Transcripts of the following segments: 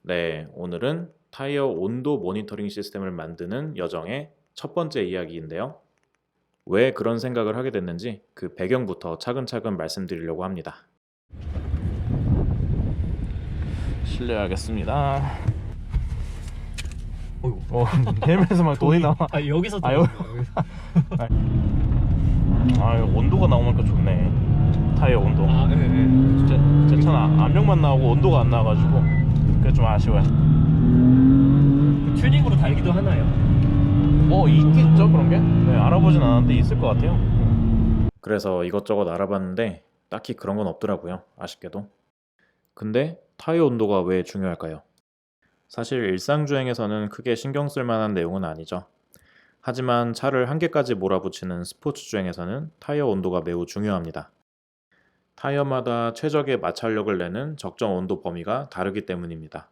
네, 오늘은 타이어 온도 모니터링 시스템을 만드는 여정의 첫 번째 이야기인데요. 왜 그런 생각을 하게 됐는지 그 배경부터 차근차근 말씀드리려고 합니다. 실례하겠습니다. 어이구. 헬멧에서 막 돈이 나와. 아 여기서 아, 여기. 온도가 나오니까 좋네. 타이어 온도. 아네. 제 차는 압력만 나오고 온도가 안 나와가지고 그게 좀 아쉬워요. 튜닝으로 달기도 하나요? 있겠죠 그런 게? 네, 알아보진 않았는데 있을 것 같아요. 그래서 이것저것 알아봤는데 딱히 그런 건 없더라고요. 아쉽게도. 근데 타이어 온도가 왜 중요할까요? 사실 일상주행에서는 크게 신경 쓸 만한 내용은 아니죠. 하지만 차를 한계까지 몰아붙이는 스포츠 주행에서는 타이어 온도가 매우 중요합니다. 타이어마다 최적의 마찰력을 내는 적정 온도 범위가 다르기 때문입니다.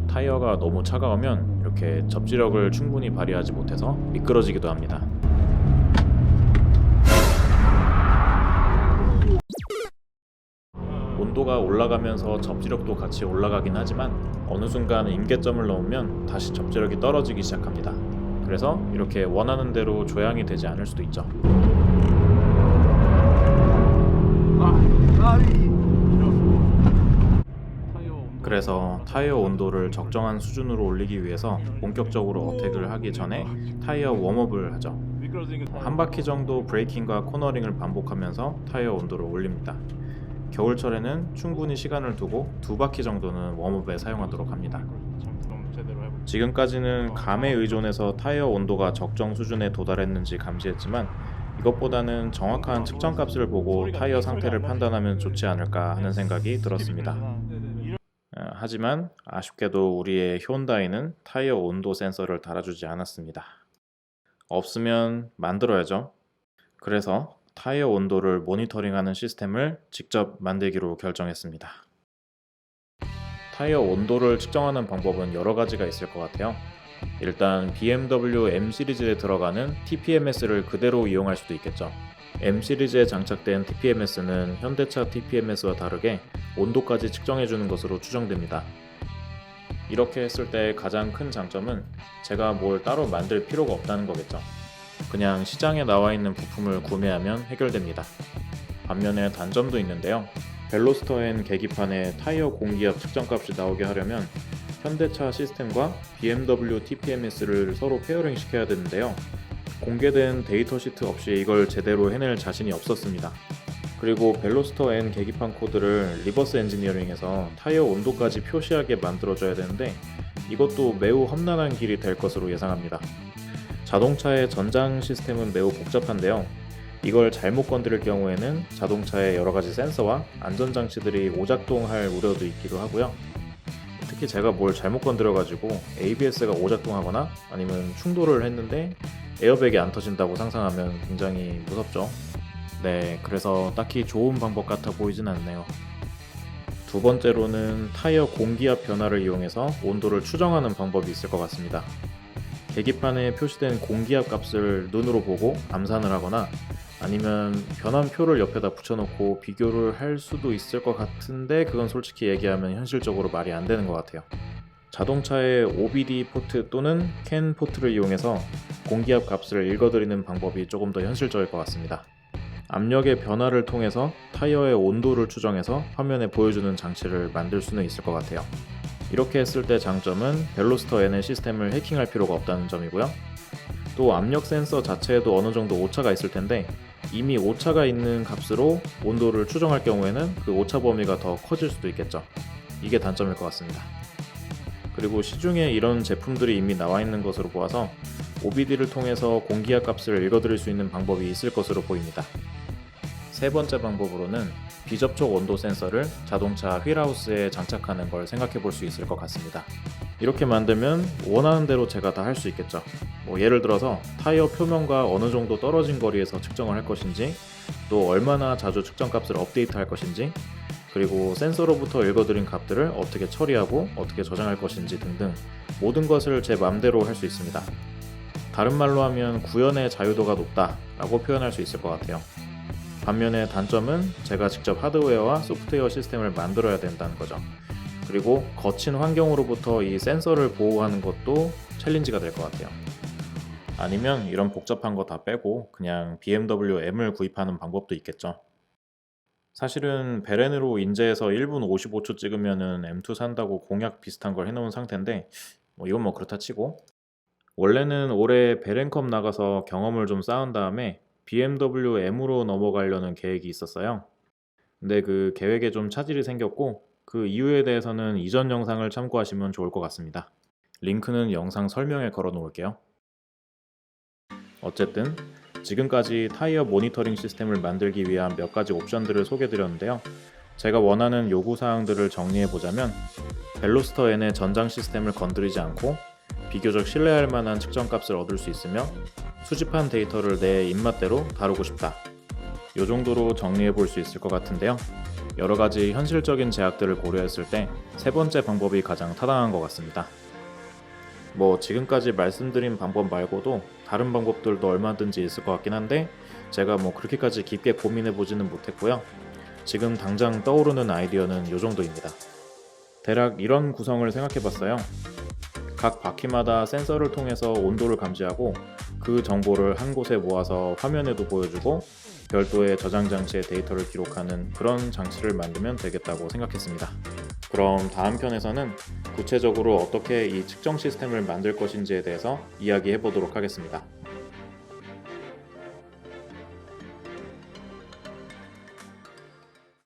타이어가 너무 차가우면 이렇게 접지력을 충분히 발휘하지 못해서 미끄러지기도 합니다. 온도가 올라가면서 접지력도 같이 올라가긴 하지만 어느 순간 임계점을 넘으면 다시 접지력이 떨어지기 시작합니다. 그래서 이렇게 원하는 대로 조향이 되지 않을 수도 있죠. 그래서 타이어 온도를 적정한 수준으로 올리기 위해서 본격적으로 어택을 하기 전에 타이어 웜업을 하죠. 한 바퀴 정도 브레이킹과 코너링을 반복하면서 타이어 온도를 올립니다. 겨울철에는 충분히 시간을 두고 두 바퀴 정도는 웜업에 사용하도록 합니다. 지금까지는 감에 의존해서 타이어 온도가 적정 수준에 도달했는지 감지했지만 이것보다는 정확한 측정값을 보고 타이어 상태를 판단하면 좋지 않을까 하는 생각이 들었습니다. 하지만 아쉽게도 우리의 휴온다이는 타이어 온도 센서를 달아주지 않았습니다. 없으면 만들어야죠. 그래서 타이어 온도를 모니터링하는 시스템을 직접 만들기로 결정했습니다. 타이어 온도를 측정하는 방법은 여러 가지가 있을 것 같아요. 일단 BMW M 시리즈에 들어가는 TPMS를 그대로 이용할 수도 있겠죠. M 시리즈에 장착된 TPMS는 현대차 TPMS와 다르게 온도까지 측정해주는 것으로 추정됩니다. 이렇게 했을 때 가장 큰 장점은 제가 뭘 따로 만들 필요가 없다는 거겠죠. 그냥 시장에 나와 있는 부품을 구매하면 해결됩니다. 반면에 단점도 있는데요. 벨로스터 N 계기판에 타이어 공기압 측정값이 나오게 하려면 현대차 시스템과 BMW TPMS를 서로 페어링 시켜야 되는데요. 공개된 데이터 시트 없이 이걸 제대로 해낼 자신이 없었습니다. 그리고 벨로스터 N 계기판 코드를 리버스 엔지니어링해서 타이어 온도까지 표시하게 만들어줘야 되는데 이것도 매우 험난한 길이 될 것으로 예상합니다. 자동차의 전장 시스템은 매우 복잡한데요. 이걸 잘못 건드릴 경우에는 자동차의 여러가지 센서와 안전장치들이 오작동할 우려도 있기도 하고요. 특히 제가 뭘 잘못 건드려가지고 ABS가 오작동하거나 아니면 충돌을 했는데 에어백이 안 터진다고 상상하면 굉장히 무섭죠. 네, 그래서 딱히 좋은 방법 같아 보이진 않네요. 두 번째로는 타이어 공기압 변화를 이용해서 온도를 추정하는 방법이 있을 것 같습니다. 계기판에 표시된 공기압 값을 눈으로 보고 암산을 하거나 아니면 변환표를 옆에다 붙여놓고 비교를 할 수도 있을 것 같은데 그건 솔직히 얘기하면 현실적으로 말이 안 되는 것 같아요. 자동차의 OBD 포트 또는 CAN 포트를 이용해서 공기압 값을 읽어드리는 방법이 조금 더 현실적일 것 같습니다. 압력의 변화를 통해서 타이어의 온도를 추정해서 화면에 보여주는 장치를 만들 수는 있을 것 같아요. 이렇게 했을 때 장점은 벨로스터 N의 시스템을 해킹할 필요가 없다는 점이고요. 또 압력 센서 자체에도 어느 정도 오차가 있을 텐데 이미 오차가 있는 값으로 온도를 추정할 경우에는 그 오차 범위가 더 커질 수도 있겠죠. 이게 단점일 것 같습니다. 그리고 시중에 이런 제품들이 이미 나와 있는 것으로 보아서 OBD를 통해서 공기압 값을 읽어드릴 수 있는 방법이 있을 것으로 보입니다. 세 번째 방법으로는 비접촉 온도 센서를 자동차 휠하우스에 장착하는 걸 생각해 볼 수 있을 것 같습니다. 이렇게 만들면 원하는 대로 제가 다 할 수 있겠죠. 예를 들어서 타이어 표면과 어느 정도 떨어진 거리에서 측정을 할 것인지, 또 얼마나 자주 측정값을 업데이트 할 것인지, 그리고 센서로부터 읽어드린 값들을 어떻게 처리하고 어떻게 저장할 것인지 등등 모든 것을 제 맘대로 할 수 있습니다. 다른 말로 하면 구현의 자유도가 높다 라고 표현할 수 있을 것 같아요. 반면에 단점은 제가 직접 하드웨어와 소프트웨어 시스템을 만들어야 된다는 거죠. 그리고 거친 환경으로부터 이 센서를 보호하는 것도 챌린지가 될 것 같아요. 아니면 이런 복잡한 거 다 빼고 그냥 BMW M을 구입하는 방법도 있겠죠. 사실은 베렌으로 인제에서 1분 55초 찍으면은 M2 산다고 공약 비슷한 걸 해놓은 상태인데 이건 뭐 그렇다 치고, 원래는 올해 베렌컵 나가서 경험을 좀 쌓은 다음에 BMW M으로 넘어가려는 계획이 있었어요. 근데 그 계획에 좀 차질이 생겼고, 그 이유에 대해서는 이전 영상을 참고하시면 좋을 것 같습니다. 링크는 영상 설명에 걸어 놓을게요. 어쨌든 지금까지 타이어 모니터링 시스템을 만들기 위한 몇 가지 옵션들을 소개드렸는데요. 제가 원하는 요구사항들을 정리해보자면, 벨로스터 N의 전장 시스템을 건드리지 않고 비교적 신뢰할 만한 측정값을 얻을 수 있으며 수집한 데이터를 내 입맛대로 다루고 싶다. 요 정도로 정리해 볼 수 있을 것 같은데요. 여러 가지 현실적인 제약들을 고려했을 때 세 번째 방법이 가장 타당한 것 같습니다. 뭐 지금까지 말씀드린 방법 말고도 다른 방법들도 얼마든지 있을 것 같긴 한데, 제가 뭐 그렇게까지 깊게 고민해 보지는 못했고요. 지금 당장 떠오르는 아이디어는 요 정도입니다. 대략 이런 구성을 생각해 봤어요. 각 바퀴마다 센서를 통해서 온도를 감지하고 그 정보를 한 곳에 모아서 화면에도 보여주고 별도의 저장 장치에 데이터를 기록하는 그런 장치를 만들면 되겠다고 생각했습니다. 그럼 다음 편에서는 구체적으로 어떻게 이 측정 시스템을 만들 것인지에 대해서 이야기해 보도록 하겠습니다.